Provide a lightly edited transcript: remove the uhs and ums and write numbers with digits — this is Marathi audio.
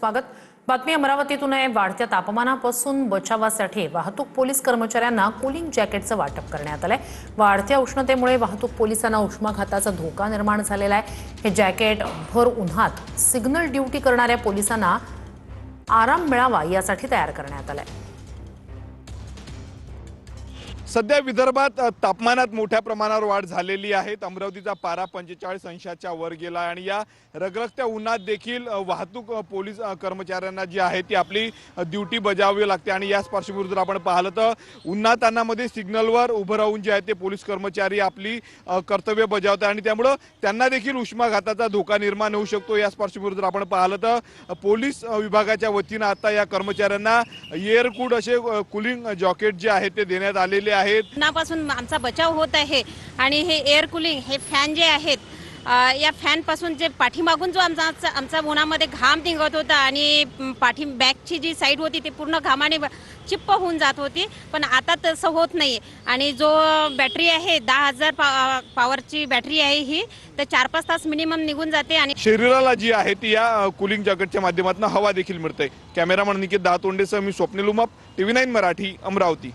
स्वागत। बातमी अमरावतीतून आहे। वाढत्या तापमानापासून बचावासाठी वाहतूक पोलीस कर्मचाऱ्यांना कूलिंग जॅकेटचं वाटप करण्यात आलंय। वाढत्या उष्णतेमुळे वाहतूक पोलिसांना उष्माघाताचा धोका निर्माण झालेला आहे। हे जॅकेट भर उन्हात सिग्नल ड्युटी करणाऱ्या पोलिसांना आराम मिळावा यासाठी तयार करण्यात आलंय। सध्या विदर्भात तापमानात मोठ्या प्रमाणावर वाढ झालेली आहे। अमरावतीचा पारा 45 अंशाच्या वर गेला आणि या रगरगत्या उन्हात देखील वाहतूक पोलीस कर्मचाऱ्यांना जी आहे ती आपली ड्युटी बजावावी लागते आणि याच पार्श्वभूमीवर आपण पाहिलं तर उन्हातान्हामध्ये सिग्नलवर उभं राहून जे आहे ते पोलीस कर्मचारी आपली कर्तव्य बजावतात आणि त्यामुळे त्यांना देखील उष्माघाताचा धोका निर्माण होऊ शकतो। याच पार्श्वभूमीवर आपण पाहिलं तर पोलीस विभागाच्या वतीने आता या कर्मचाऱ्यांना एअरकूड असे कूलिंग जॅकेट जे आहे ते देण्यात आलेले उन्हापासून आमचा बचाव होत आहे आणि हे एअर कूलिंग हे फॅन जे आहेत या फॅन पासून जे पाठीमागून जो आमचा उन्हामध्ये घाम निघत होता आणि पाठी बॅकची जी साईड होती ती पूर्ण घामाने चिप्प होऊन जात होती, पण आता तसं होत नाही। आणि जो बॅटरी आहे 10,000 पॉवरची बॅटरी आहे ही, तर 4-5 तास मिनिमम निघून जाते आणि शरीराला जी आहे ती या कूलिंग जॅकेटच्या माध्यमातून हवा देखील मिळते। कॅमेरामन निकेत दातोंडेसह मी स्वप्नील उमाप, TV9 मराठी, अमरावती।